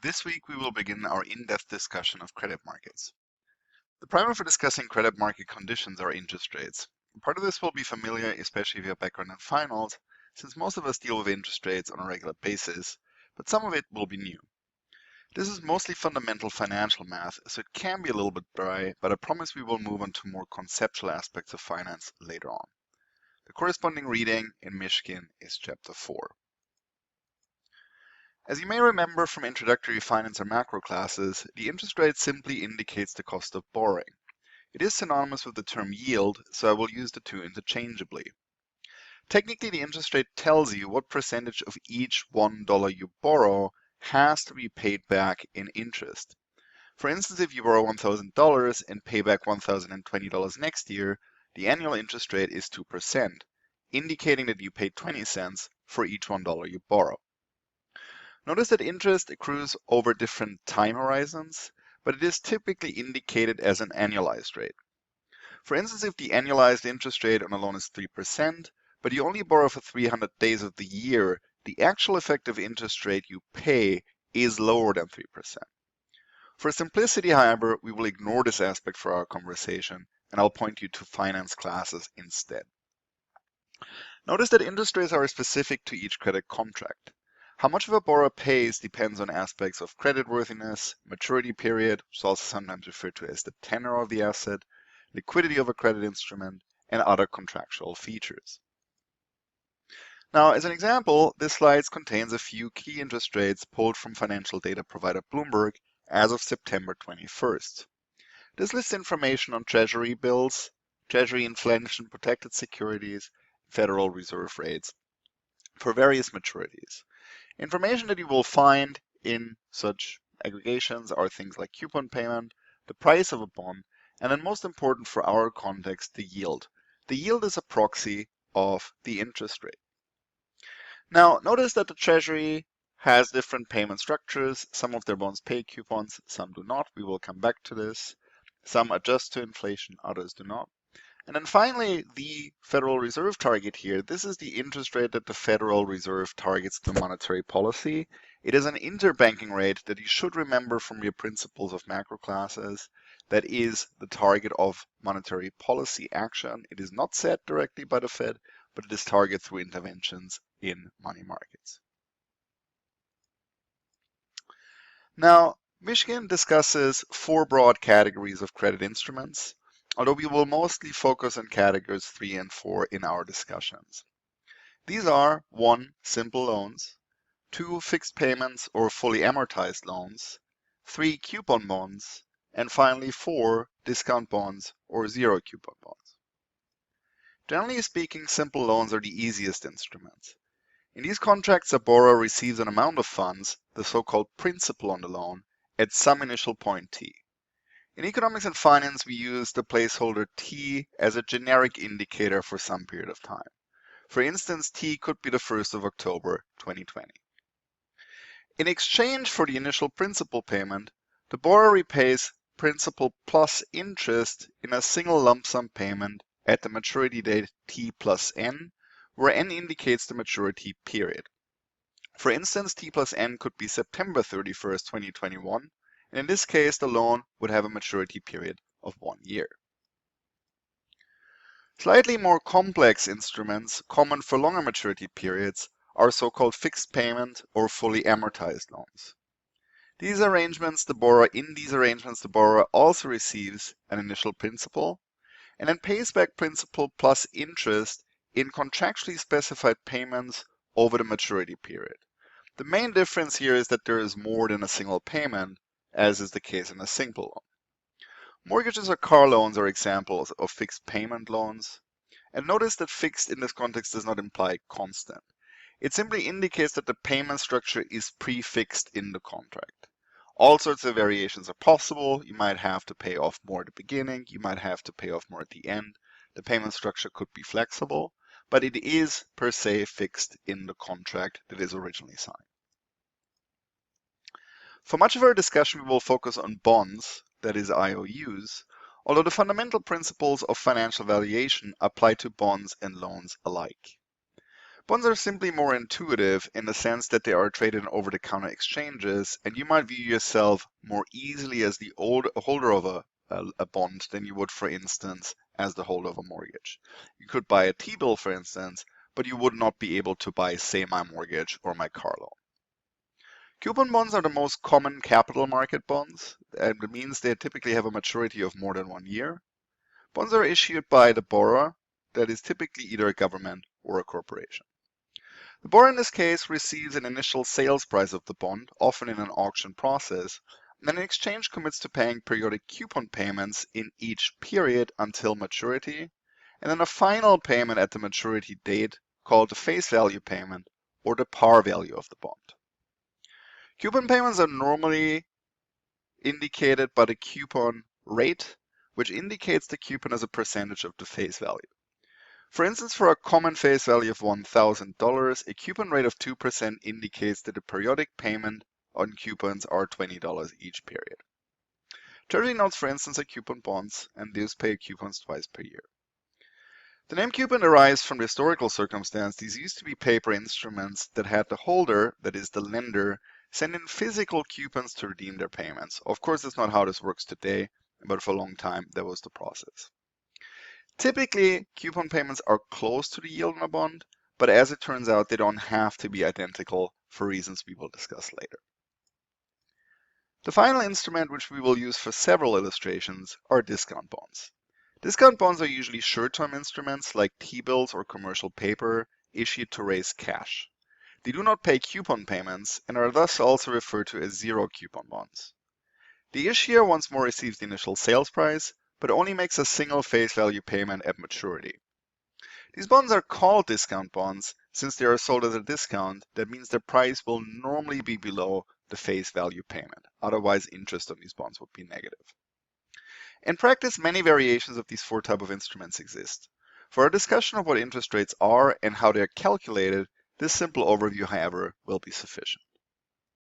This week we will begin our in-depth discussion of credit markets. The primer for discussing credit market conditions are interest rates. Part of this will be familiar, especially if you have background in finance, since most of us deal with interest rates on a regular basis, but some of it will be new. This is mostly fundamental financial math, so it can be a little bit dry, but I promise we will move on to more conceptual aspects of finance later on. The corresponding reading in Mishkin is chapter 4. As you may remember from introductory finance or macro classes, the interest rate simply indicates the cost of borrowing. It is synonymous with the term yield, so I will use the two interchangeably. Technically, the interest rate tells you what percentage of each $1 you borrow has to be paid back in interest. For instance, if you borrow $1,000 and pay back $1,020 next year, the annual interest rate is 2%, indicating that you paid 20 cents for each $1 you borrow. Notice that interest accrues over different time horizons, but it is typically indicated as an annualized rate. For instance, if the annualized interest rate on a loan is 3%, but you only borrow for 300 days of the year, the actual effective interest rate you pay is lower than 3%. For simplicity, however, we will ignore this aspect for our conversation, and I'll point you to finance classes instead. Notice that interest rates are specific to each credit contract. How much of a borrower pays depends on aspects of creditworthiness, maturity period, which is also sometimes referred to as the tenor of the asset, liquidity of a credit instrument, and other contractual features. Now, as an example, this slide contains a few key interest rates pulled from financial data provider Bloomberg as of September 21st. This lists information on Treasury bills, Treasury inflation-protected securities, Federal Reserve rates for various maturities. Information that you will find in such aggregations are things like coupon payment, the price of a bond, and then most important for our context, the yield. The yield is a proxy of the interest rate. Now, notice that the Treasury has different payment structures. Some of their bonds pay coupons, some do not. We will come back to this. Some adjust to inflation, others do not. And then finally, the Federal Reserve target here. This is the interest rate that the Federal Reserve targets to monetary policy. It is an interbanking rate that you should remember from your principles of macro classes. That is the target of monetary policy action. It is not set directly by the Fed, but it is targeted through interventions in money markets. Now, Mishkin discusses 4 broad categories of credit instruments, although we will mostly focus on categories 3 and 4 in our discussions. These are 1. Simple loans, 2. Fixed payments or fully amortized loans, 3. Coupon bonds, and finally 4. Discount bonds or zero coupon bonds. Generally speaking, simple loans are the easiest instruments. In these contracts, a borrower receives an amount of funds, the so-called principal on the loan, at some initial point t. In economics and finance, we use the placeholder t as a generic indicator for some period of time. For instance, t could be the 1st of October 2020. In exchange for the initial principal payment, the borrower repays principal plus interest in a single lump sum payment at the maturity date t plus n, where n indicates the maturity period. For instance, t plus n could be September 31st, 2021, and in this case, the loan would have a maturity period of 1 year. Slightly more complex instruments, common for longer maturity periods, are so-called fixed payment or fully amortized loans. In these arrangements, the borrower also receives an initial principal and then pays back principal plus interest in contractually specified payments over the maturity period. The main difference here is that there is more than a single payment, as is the case in a single loan. Mortgages or car loans are examples of fixed payment loans. And notice that fixed in this context does not imply constant. It simply indicates that the payment structure is prefixed in the contract. All sorts of variations are possible. You might have to pay off more at the beginning. You might have to pay off more at the end. The payment structure could be flexible, but it is per se fixed in the contract that is originally signed. For much of our discussion, we will focus on bonds, that is IOUs, although the fundamental principles of financial valuation apply to bonds and loans alike. Bonds are simply more intuitive in the sense that they are traded in over-the-counter exchanges, and you might view yourself more easily as the holder of a bond than you would, for instance, as the holder of a mortgage. You could buy a T-bill, for instance, but you would not be able to buy, say, my mortgage or my car loan. Coupon bonds are the most common capital market bonds, and it means they typically have a maturity of more than 1 year. Bonds are issued by the borrower, that is typically either a government or a corporation. The borrower in this case receives an initial sales price of the bond, often in an auction process, and then in exchange commits to paying periodic coupon payments in each period until maturity, and then a final payment at the maturity date called the face value payment or the par value of the bond. Coupon payments are normally indicated by the coupon rate, which indicates the coupon as a percentage of the face value. For instance, for a common face value of $1,000, a coupon rate of 2% indicates that the periodic payment on coupons are $20 each period. Treasury notes, for instance, are coupon bonds, and these pay coupons twice per year. The name coupon derives from the historical circumstance. These used to be paper instruments that had the holder, that is the lender, send in physical coupons to redeem their payments. Of course, that's not how this works today, but for a long time, that was the process. Typically, coupon payments are close to the yield on a bond, but as it turns out, they don't have to be identical for reasons we will discuss later. The final instrument which we will use for several illustrations are discount bonds. Discount bonds are usually short-term instruments like T-bills or commercial paper issued to raise cash. They do not pay coupon payments and are thus also referred to as zero coupon bonds. The issuer once more receives the initial sales price, but only makes a single face value payment at maturity. These bonds are called discount bonds since they are sold at a discount. That means their price will normally be below the face value payment. Otherwise, interest on these bonds would be negative. In practice, many variations of these four types of instruments exist. For a discussion of what interest rates are and how they are calculated, this simple overview, however, will be sufficient.